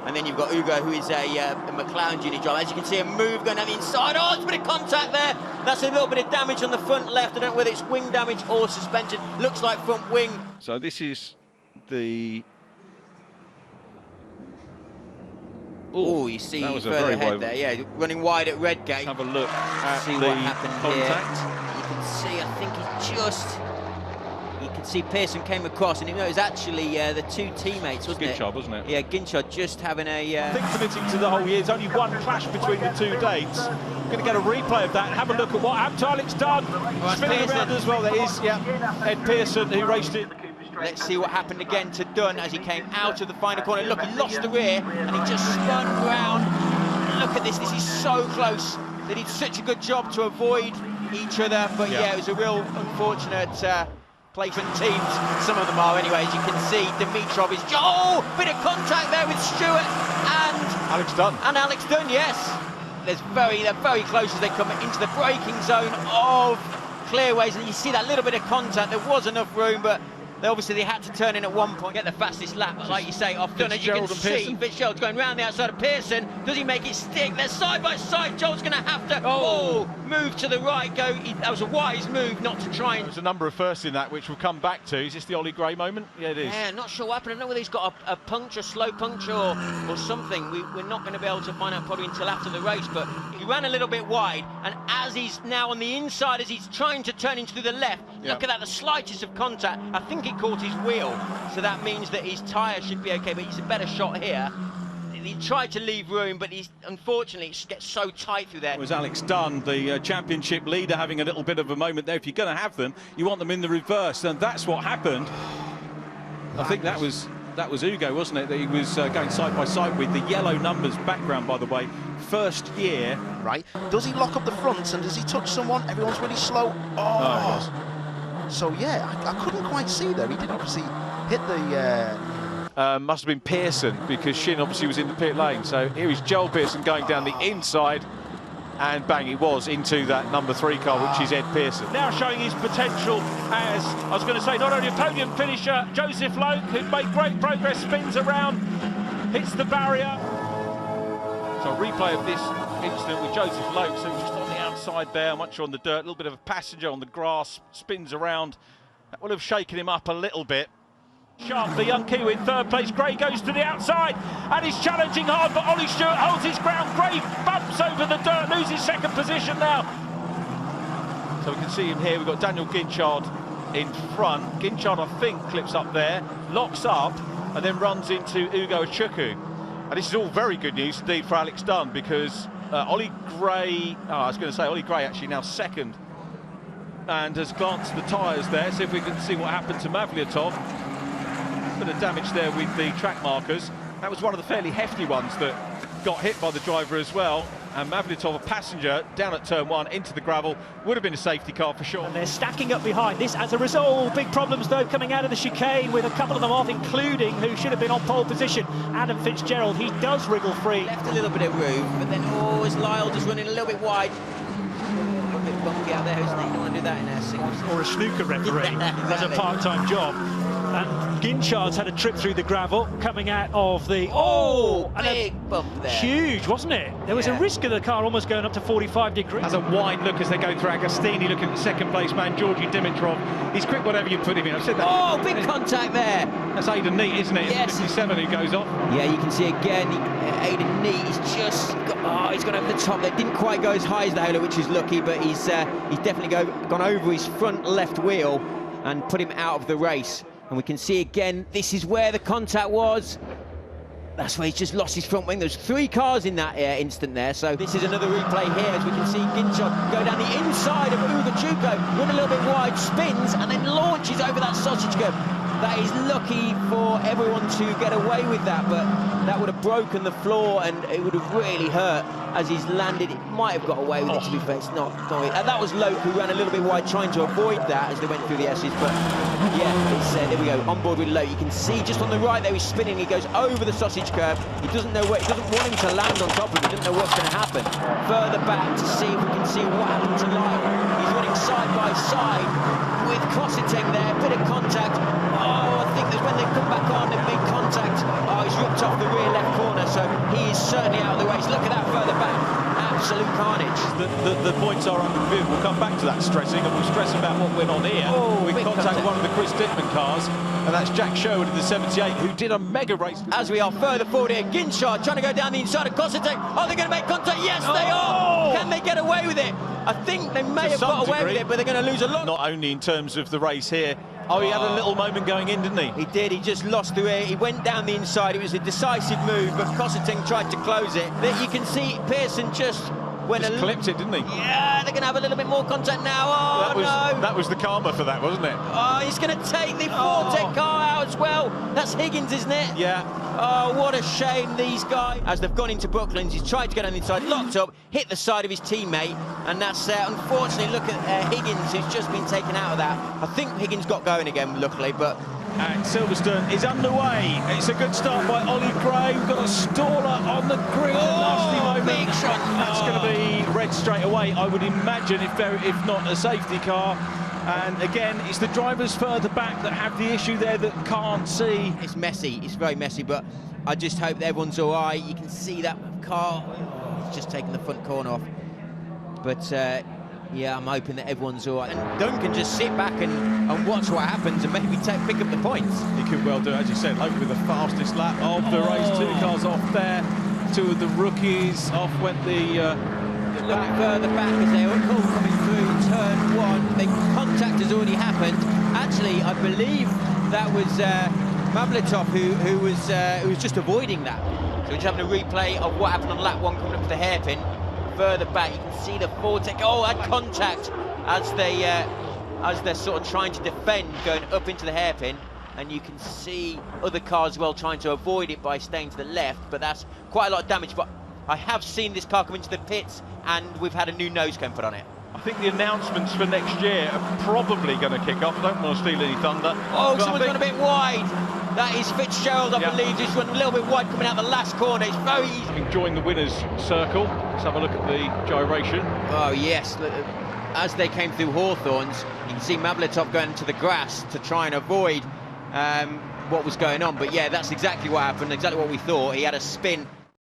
And then you've got Ugo, who is a McLaren Junior driver. As you can see, a move going down the inside. Oh, it's a bit of contact there. That's a little bit of damage on the front left. I don't know whether it's wing damage or suspension. Looks like front wing. So this is the... Oh, you see further ahead there. Yeah, running wide at Redgate. Let's have a look at see the what happened contact. here. You can see, I think he just... You can see Pearson came across, and it was actually the two teammates, wasn't it? Ginchard, wasn't it? Yeah, Ginchard just having a... I think committing to the whole year, there's only one clash between the two dates. We're going to get a replay of that and have a look at what happened to Alex Dunn. Spinning around as well, there is, yeah, Ed Pearson, who raced it. Let's see what happened again to Dunn as he came out of the final corner. Look, he lost the rear, and he just spun round. Look at this is so close. They did such a good job to avoid each other, but yeah, it was a real unfortunate... placement teams, some of them are anyway, as you can see. Dimitrov is... Oh, bit of contact there with Stewart and... Alex Dunn. And Alex Dunn, yes. They're very close as they come into the braking zone of Clearways, and you see that little bit of contact. There was enough room, but they had to turn in at one point, get the fastest lap, like you say, off Dunn. As you can see, Fitzgerald's going round the outside of Pearson. Does he make it stick? They're side by side. Joel's going to have to move to the right. That was a wise move not to try and... There's a number of firsts in that, which we'll come back to. Is this the Ollie Gray moment? Yeah, it is. Yeah, not sure what happened. I don't know whether he's got a puncture, slow puncture or something. We're not going to be able to find out probably until after the race, but he ran a little bit wide, and as he's now on the inside, as he's trying to turn into the left, look at that, the slightest of contact. I think it caught his wheel, so that means that his tyre should be okay, but he's a better shot here. He tried to leave room, but he's unfortunately it gets so tight through there. It was Alex Dunn, the championship leader, having a little bit of a moment there. If you're going to have them, you want them in the reverse, and that's what happened. I think that was Ugo, wasn't it, that he was going side by side with. The yellow numbers background, by the way, first year. Right, does he lock up the front, and does he touch someone? Everyone's really slow. So yeah, I couldn't quite see there. He didn't obviously hit the... Must have been Pearson, because Shin obviously was in the pit lane. So here is Joel Pearson going down the inside, and bang, it was into that number 3 car, which is Ed Pearson. Now showing his potential as, I was going to say, not only a podium finisher, Joseph Loke, who made great progress, spins around, hits the barrier. So a replay of this incident with Joseph Loke, so just on the outside there, much on the dirt, a little bit of a passenger on the grass, spins around. That will have shaken him up a little bit. Sharp, the young Kiwi in 3rd place. Gray goes to the outside and he's challenging hard, but Ollie Stewart holds his ground. Gray bumps over the dirt, loses 2nd position now. So we can see him here. We've got Daniel Ginchard in front. Ginchard, I think, clips up there, locks up, and then runs into Ugo Achukwu. And this is all very good news indeed for Alex Dunn, because Ollie Gray, Ollie Gray actually now 2nd, and has glanced at the tyres there. See if we can see what happened to Mavlyatov. Bit of damage there with the track markers. That was one of the fairly hefty ones that got hit by the driver as well. And Mavlyatov, a passenger, down at turn 1 into the gravel. Would have been a safety car for sure. And they're stacking up behind this as a result. Big problems though coming out of the chicane, with a couple of them off, including who should have been on pole position, Adam Fitzgerald. He does wriggle free. Left a little bit of room, but then is Lyle just running a little bit wide. A little bit bumpy out there, isn't he? You don't want to do that in a single. Or a snooker referee. That's a part-time job. And Ginchard's had a trip through the gravel coming out of the... big bump there. Huge, wasn't it? There was a risk of the car almost going up to 45 degrees. Has a wide look as they go through Agostini, looking at the 2nd place man, Georgi Dimitrov. He's quick whatever you put him in. I've said that. Big contact there. That's Aidan Neat, isn't it? Yes. 57 who goes off. Yeah, you can see again, Aidan Neat, he's just... he's gone over the top there. Didn't quite go as high as the Halo, which is lucky, but he's definitely gone over his front left wheel and put him out of the race. And we can see again, this is where the contact was. That's where he's just lost his front wing. There's 3 cars in that instant there. So this is another replay here, as we can see Ginchard go down the inside of Ugo Achukwu, run a little bit wide, spins, and then launches over that sausage curb. That is lucky for everyone to get away with that, but that would have broken the floor and it would have really hurt as he's landed. It might have got away with it, to be fair. It's not. That was Loke, who ran a little bit wide trying to avoid that as they went through the S's, but yeah, it's there we go, on board with Loke. You can see just on the right there, he's spinning, he goes over the sausage curb. He doesn't know where, he doesn't want him to land on top of him, he doesn't know what's going to happen. Further back to see if we can see what happened to Lyle. He's running side by side with Crossiteng there, bit of contact. I think that when they come back on, they've made contact. He's ripped off the rear left corner, so he is certainly out of the race. Look at that further back. Absolute carnage. The points are under review. We'll come back to that stressing, and we'll stress about what went on here. Oh, we big contact contact. one of the Chris Dickman cars, and that's Jack Sherwood in the 78, who did a mega race. As we are further forward here, Ginchard trying to go down the inside of Kossetich. Are they going to make contact? Yes, they are. Can they get away with it? I think they may have got away with it, but they're going to lose a lot. Not only in terms of the race here. Oh, he had a little moment going in, didn't he? He did. He just lost the air. He went down the inside. It was a decisive move, but Kossetich tried to close it. There you can see Pearson just went Just clipped it, didn't he? Yeah, they're going to have a little bit more contact now. Oh, no. That was the karma for that, wasn't it? Oh, he's going to take the Fortec car out as well. That's Higgins, isn't it? Yeah. Oh, what a shame, these guys. As they've gone into Brooklands, he's tried to get on the inside, locked up, hit the side of his teammate, and that's, unfortunately, look at Higgins, who's just been taken out of that. I think Higgins got going again, luckily, but... And Silverstone is underway. It's a good start by Ollie Gray. We've got a staller on the grid. Nasty moment. Big shot. That's going to be red straight away, I would imagine, if not a safety car. And again, it's the drivers further back that have the issue there that can't see. It's messy, it's very messy, but I just hope that everyone's all right. You can see that car, it's just taking the front corner off. But yeah, I'm hoping that everyone's all right. And Duncan just sit back and watch what happens and maybe pick up the points. He could well do, as you said, hopefully the fastest lap of the race. 2 cars off there, 2 of the rookies off went the... Look further back as they were all coming through turn 1. The contact has already happened. Actually, I believe that was Mavletov who was just avoiding that. So we're just having a replay of what happened on lap 1 coming up to the hairpin. Further back, you can see the Fortec. Oh, had contact as they're sort of trying to defend, going up into the hairpin. And you can see other cars as well trying to avoid it by staying to the left. But that's quite a lot of damage. But I have seen this car come into the pits, and we've had a new nose cone put on it. I think the announcements for next year are probably going to kick off. I don't want to steal any thunder. Oh, someone's gone a bit wide. That is Fitzgerald, I believe, just went a little bit wide coming out the last corner. It's very easy. Join the winner's circle. Let's have a look at the gyration. Oh, yes. As they came through Hawthorns, you can see Mavletov going into the grass to try and avoid what was going on. But yeah, that's exactly what happened, exactly what we thought. He had a spin